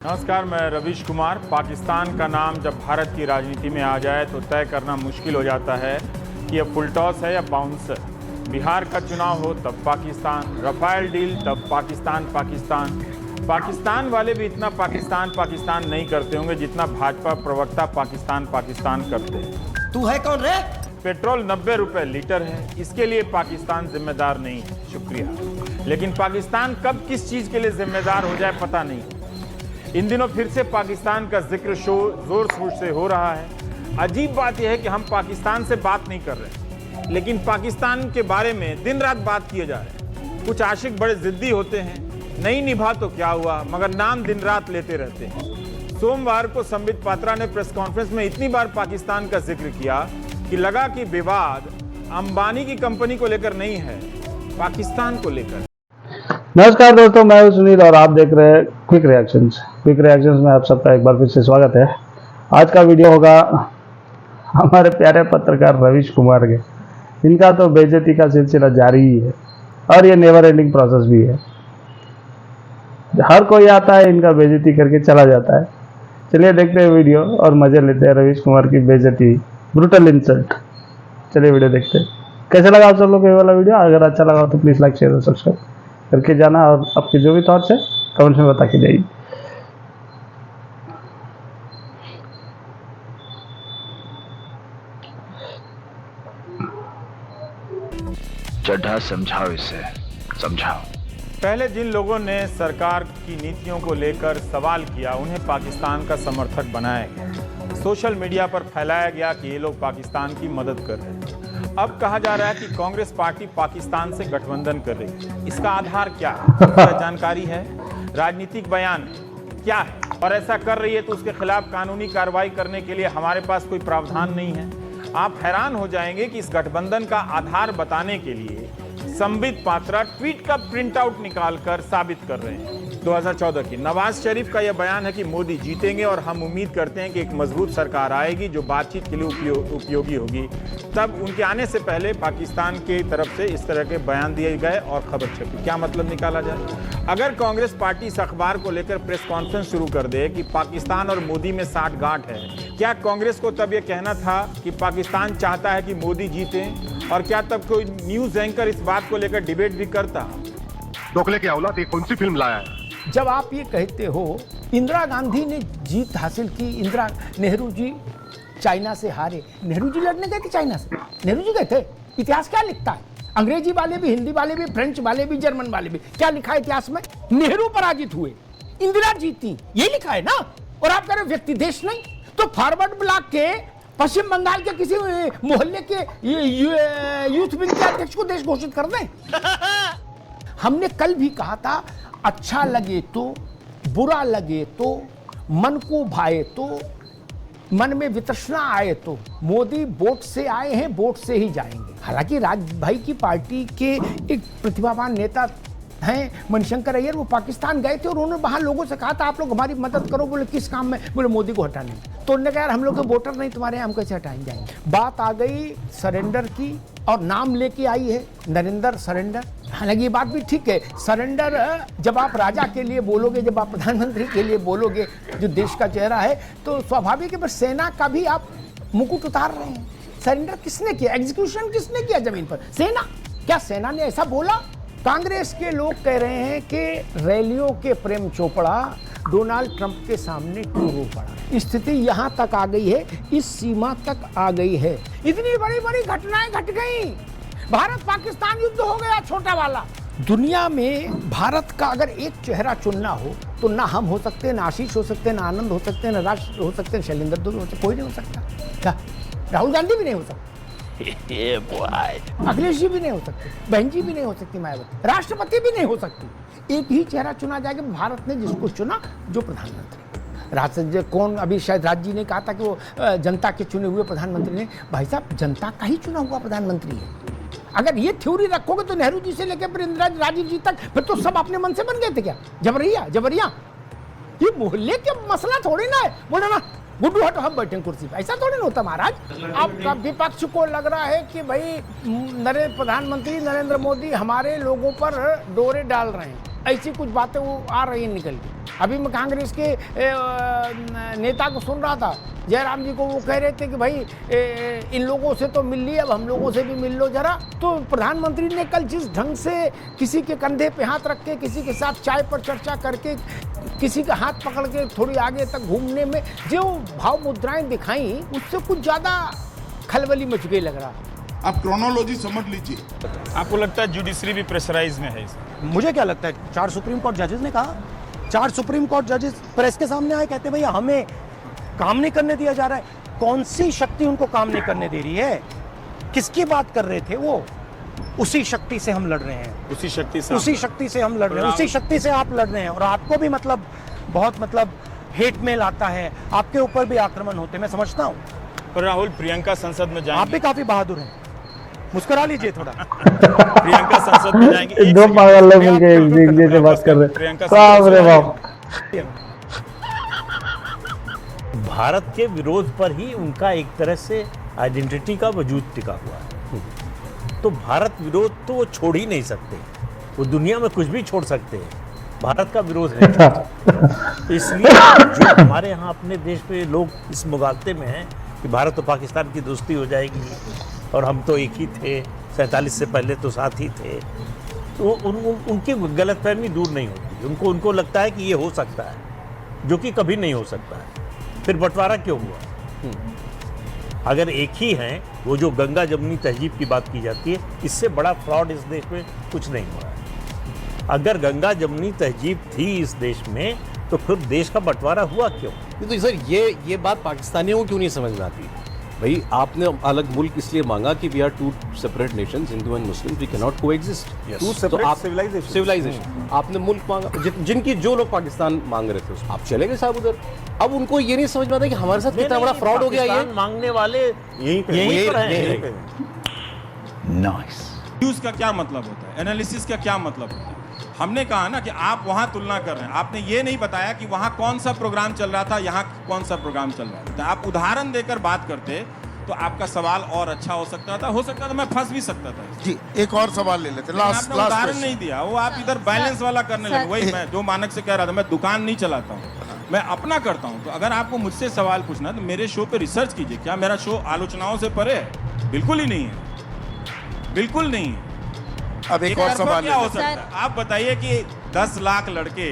नमस्कार, मैं रवीश कुमार। पाकिस्तान का नाम जब भारत की राजनीति में आ जाए तो तय करना मुश्किल हो जाता है कि यह फुल टॉस है या बाउंसर। बिहार का चुनाव हो तब पाकिस्तान, रफाल डील तब पाकिस्तान वाले भी इतना पाकिस्तान नहीं करते होंगे जितना भाजपा प्रवक्ता पाकिस्तान करते हैं। तू है कौन रे? पेट्रोल 90 रुपए लीटर है, इसके लिए पाकिस्तान जिम्मेदार नहीं है। शुक्रिया। लेकिन पाकिस्तान कब किस चीज के लिए जिम्मेदार हो जाए पता नहीं। इन दिनों फिर से पाकिस्तान का जिक्र जोर शोर से हो रहा है। अजीब बात यह है कि हम पाकिस्तान से बात नहीं कर रहे, लेकिन पाकिस्तान के बारे में दिन रात बात किए जा रहे हैं। कुछ आशिक बड़े जिद्दी होते हैं, नहीं निभा तो क्या हुआ, मगर नाम दिन रात लेते रहते हैं। सोमवार को संबित पात्रा ने प्रेस कॉन्फ्रेंस में इतनी बार पाकिस्तान का जिक्र किया कि लगा कि विवाद अंबानी की कंपनी को लेकर नहीं है, पाकिस्तान को लेकर। नमस्कार दोस्तों, मैं हूं सुनील और आप देख रहे हैं क्विक रिएक्शंस में आप सबका एक बार फिर से स्वागत है। आज का वीडियो होगा हमारे प्यारे पत्रकार रवीश कुमार के। इनका तो बेइज्जती का सिलसिला जारी ही है और ये नेवर एंडिंग प्रोसेस भी है। हर कोई आता है, इनका बेइज्जती करके चला जाता है। चलिए देखते हैं वीडियो और मजे लेते हैं रवीश कुमार की बेइज्जती, ब्रूटल इंसल्ट। चलिए वीडियो देखते हैं। कैसे लगा आप सब लोग ये वाला वीडियो? अगर अच्छा लगा तो प्लीज़ लाइक शेयर और सब्सक्राइब करके जाना और आपके जो भी थॉट्स है कमेंट्स में बता के जाइए। चड्ढा समझाओ, इसे समझाओ। पहले जिन लोगों ने सरकार की नीतियों को लेकर सवाल किया उन्हें पाकिस्तान का समर्थक बनाया गया। सोशल मीडिया पर फैलाया गया कि ये लोग पाकिस्तान की मदद कर रहे हैं। अब कहा जा रहा है कि कांग्रेस पार्टी पाकिस्तान से गठबंधन कर रही है। इसका आधार क्या है? क्या जानकारी है? राजनीतिक बयान क्या है? और ऐसा कर रही है तो उसके खिलाफ कानूनी कार्रवाई करने के लिए हमारे पास कोई प्रावधान नहीं है। आप हैरान हो जाएंगे कि इस गठबंधन का आधार बताने के लिए संबित पात्रा ट्वीट का प्रिंट आउट निकालकर साबित कर रहे हैं। 2014 की नवाज शरीफ का यह बयान है कि मोदी जीतेंगे और हम उम्मीद करते हैं कि एक मजबूत सरकार आएगी जो बातचीत के लिए उपयोगी होगी। तब उनके आने से पहले पाकिस्तान की तरफ से इस तरह के बयान दिए गए और खबर छपी। क्या मतलब निकाला जाए? अगर कांग्रेस पार्टी इस अखबार को लेकर प्रेस कॉन्फ्रेंस शुरू कर दे कि पाकिस्तान और मोदी में साठगांठ है, क्या कांग्रेस को तब यह कहना था कि पाकिस्तान चाहता है कि मोदी जीते? और क्या तब कोई न्यूज एंकर इस बात को लेकर डिबेट भी करता? दोगले की औलाद ये कौन सी फिल्म लाया है? जब आप ये कहते हो इंदिरा गांधी ने जीत हासिल की, नेहरू जी चाइना से हारे। नेहरू जी लड़ने गए थे चाइना से? नेहरू जी गए थे? इतिहास क्या लिखता है? अंग्रेजी वाले भी, हिंदी वाले भी, फ्रेंच वाले भी, जर्मन वाले भी, क्या लिखा है इतिहास में? नेहरू पराजित हुए, इंदिरा जीती, ये लिखा है ना। और आप कह रहे हो व्यक्ति देश नहीं, तो फॉरवर्ड ब्लॉक के पश्चिम बंगाल के किसी मोहल्ले के यूथ विंग के अध्यक्ष को देश घोषित कर दें? हमने कल भी कहा था, अच्छा लगे तो, बुरा लगे तो, मन को भाए तो, मन में वितृष्णा आए तो, मोदी वोट से आए हैं, वोट से ही जाएंगे। हालांकि राज भाई की पार्टी के एक प्रतिभावान नेता हैं मणिशंकर अय्यर, वो पाकिस्तान गए थे और उन्होंने वहां लोगों से कहा था आप लोग हमारी मदद करो। बोले किस काम में? बोले मोदी को हटाने में। तो उन्होंने कहा यार हम लोग तो वोटर नहीं तुम्हारे, हम कैसे हटाएंगे? बात आ गई सरेंडर की और नाम लेके आई है नरेंद्र सरेंडर। हालांकि ये बात भी ठीक है, सरेंडर जब आप राजा के लिए बोलोगे, जब आप प्रधानमंत्री के लिए बोलोगे जो देश का चेहरा है, तो स्वाभाविक है। पर सेना का भी आप मुकुट उतार रहे हैं। सरेंडर किसने किया? एग्जीक्यूशन किसने किया जमीन पर? सेना। क्या सेना ने ऐसा बोला? कांग्रेस के लोग कह रहे हैं कि रैलियों के प्रेम चोपड़ा डोनाल्ड ट्रंप के सामने क्यों रो पड़ा। स्थिति यहां तक आ गई है, इस सीमा तक आ गई है। इतनी बड़ी बड़ी घटनाएं घट गई। भारत पाकिस्तान युद्ध हो गया छोटा वाला। दुनिया में भारत का अगर एक चेहरा चुनना हो तो ना हम हो सकते हैं, ना आशीष हो सकते हैं, ना आनंद हो सकते हैं, ना राज हो सकते हैं, शैलेंद्र दुबे हो सकते, कोई नहीं हो सकता। क्या राहुल गांधी भी नहीं हो सकता? अखिलेश जी भी नहीं हो सकते, बहन जी भी नहीं हो सकती, मायावती, राष्ट्रपति भी नहीं हो सकती। एक ही चेहरा चुना जाएगा। भारत ने जिसको चुना, जो प्रधानमंत्री राष्ट्र कौन, अभी शायद राज जी ने कहा था कि वो जनता के चुने हुए प्रधानमंत्री ने। भाई साहब, जनता का ही चुना हुआ प्रधानमंत्री है। अगर ये थ्योरी रखोगे तो नेहरू जी से लेकर फिर इंदिरा राजीव जी तक फिर तो सब अपने मन से बन गए थे क्या? जबरिया ये मोहल्ले के मसला थोड़ी ना है। बोले ना गुड्डू हटो हम बैठे कुर्सी पे, ऐसा थोड़ी ना होता महाराज। अब विपक्ष को लग रहा है कि भाई प्रधानमंत्री नरेंद्र मोदी हमारे लोगों पर डोरे डाल रहे हैं, ऐसी कुछ बातें वो आ रही हैं निकल के। अभी मैं कांग्रेस के नेता को सुन रहा था, जयराम जी को, वो कह रहे थे कि भाई इन लोगों से तो मिल ली, अब हम लोगों से भी मिल लो जरा। तो प्रधानमंत्री ने कल जिस ढंग से किसी के कंधे पे हाथ रख के, किसी के साथ चाय पर चर्चा करके, किसी का हाथ पकड़ के थोड़ी आगे तक घूमने में जो भाव मुद्राएं दिखाई, उससे कुछ ज़्यादा खलबली मच गई लग रहा। आप क्रोनोलॉजी समझ लीजिए। आपको लगता है जुडिशरी भी प्रेशराइज में है? मुझे क्या लगता है, 4 सुप्रीम कोर्ट जजेस ने कहा, 4 सुप्रीम कोर्ट जजेस प्रेस के सामने आए, कहते भैया हमें काम नहीं करने दिया जा रहा है। कौन सी शक्ति उनको काम नहीं करने दे रही है? किसकी बात कर रहे थे वो? उसी शक्ति से हम लड़ रहे हैं, उसी शक्ति से हम लड़ रहे हैं, उसी शक्ति से आप लड़ रहे हैं। और आपको भी मतलब बहुत मतलब हेट मेल आता है, आपके ऊपर भी आक्रमण होते हैं, मैं समझता हूँ। पर राहुल, प्रियंका संसद में जाएंगे, आप भी काफी बहादुर हैं, मुस्कुरा लीजिए थोड़ा। प्रियंका संसद में जाएंगे, दो पागल लोग मिलके एक दूसरे से बात कर रहे हैं। बाप रे बाप। भारत के विरोध पर ही उनका एक तरह से आइडेंटिटी का वजूद टिका हुआ है। तो भारत विरोध तो वो छोड़ ही नहीं सकते, वो दुनिया में कुछ भी छोड़ सकते हैं, भारत का विरोध नहीं छोड़ सकते। इसलिए जो हमारे यहाँ अपने देश में लोग इस मुगालते में हैं कि भारत और पाकिस्तान की दोस्ती हो जाएगी और हम तो एक ही थे, 47 से पहले तो साथ ही थे, तो उनकी गलतफहमी दूर नहीं होती। उनको लगता है कि ये हो सकता है, जो कि कभी नहीं हो सकता है। फिर बंटवारा क्यों हुआ? अगर एक ही हैं, वो जो गंगा जमुनी तहजीब की बात की जाती है, इससे बड़ा फ्रॉड इस देश में कुछ नहीं हुआ है। अगर गंगा जमुनी तहजीब थी इस देश में, तो फिर देश का बंटवारा हुआ क्यों? तो सर ये बात पाकिस्तानियों को क्यों नहीं समझ में आती? भाई आपने अलग मुल्क इसलिए मांगा कि we are 2 separate nations, Hindu and Muslim, we can not coexist. 2 separate civilization आपने मुल्क मांगा, जिनकी जो लोग पाकिस्तान मांग रहे थे, आप चले गए साहब उधर। अब उनको ये नहीं समझ में आता कि हमारे साथ कितना बड़ा फ्रॉड हो गया। ये मांगने वाले यही पर हैं। नाइस। न्यूज़ का क्या मतलब होता है, एनालिसिस का क्या मतलब होता है? हमने कहा ना कि आप वहां तुलना कर रहे हैं, आपने ये नहीं बताया कि वहां कौन सा प्रोग्राम चल रहा था, यहाँ कौन सा प्रोग्राम चल रहा था। आप उदाहरण देकर बात करते तो आपका सवाल और अच्छा हो सकता था, मैं फंस भी सकता था। जी, एक और सवाल ले लेते। लास्ट उदाहरण नहीं दिया, वो आप इधर बैलेंस वाला करने लगे। वही मैं जो मानक से कह रहा था, मैं दुकान नहीं चलाता हूँ, मैं अपना करता हूँ। तो अगर आपको मुझसे सवाल पूछना तो मेरे शो पे रिसर्च कीजिए। क्या मेरा शो आलोचनाओं से परे है? बिल्कुल ही नहीं है, बिल्कुल नहीं है। अब एक और सवाल क्या हो सकता है? आप बताइए कि 10 लाख लड़के।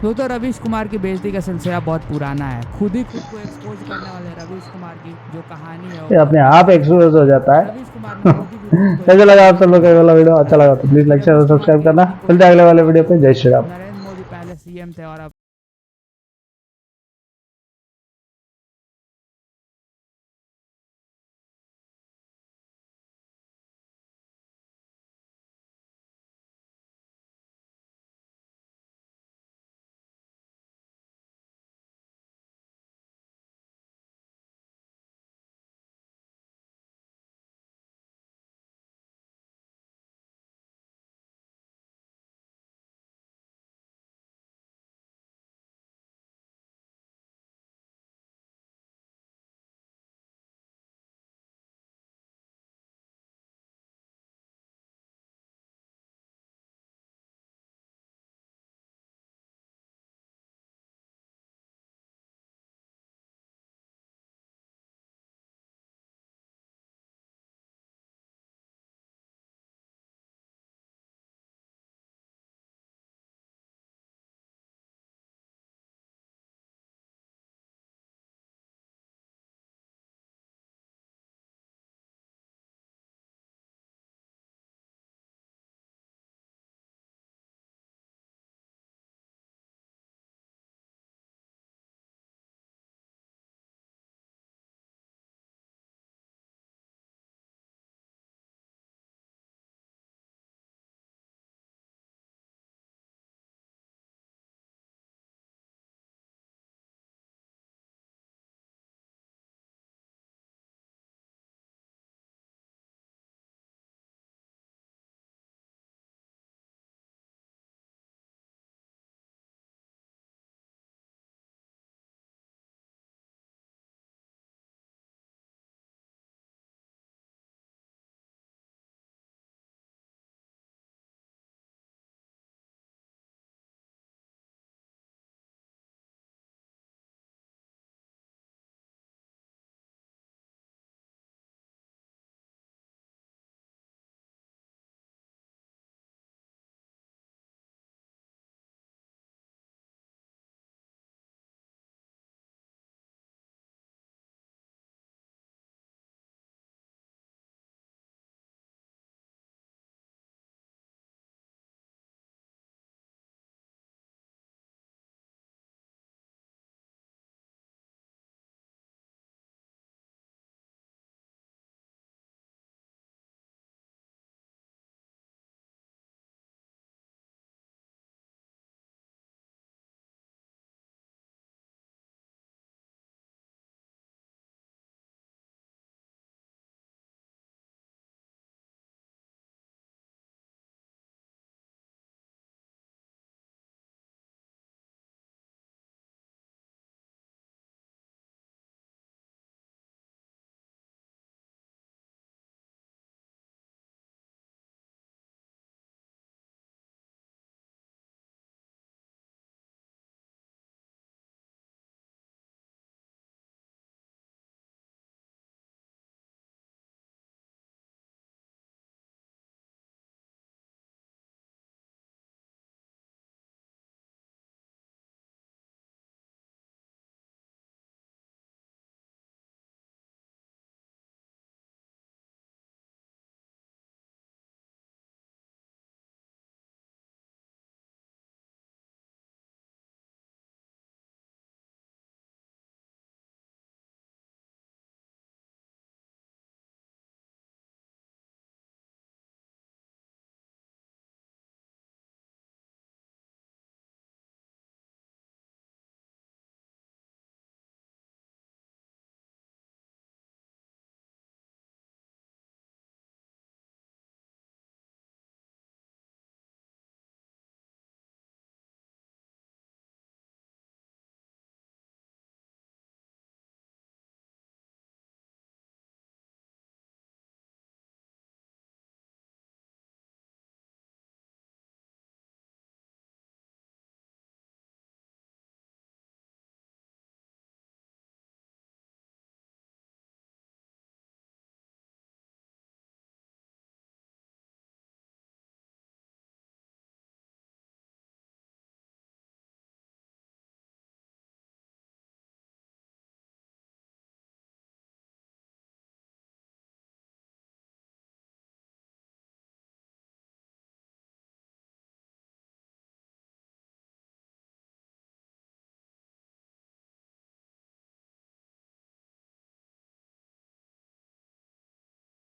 तो रवीश कुमार की बेइज्जती का सिलसिला बहुत पुराना है। खुद को एक्सपोज करने वाले रवीश कुमार की जो कहानी है, ये अपने आप एक्सपोज हो जाता है। रवीश कुमार ने कैसा लगा आप सब लोग का वाला वीडियो? अच्छा लगा तो प्लीज लाइक शेयर और सब्सक्राइब करना। मिलते हैं अगले वाले वीडियो पे। जय श्री राम। नरेंद्र मोदी पहले सीएम थे और अब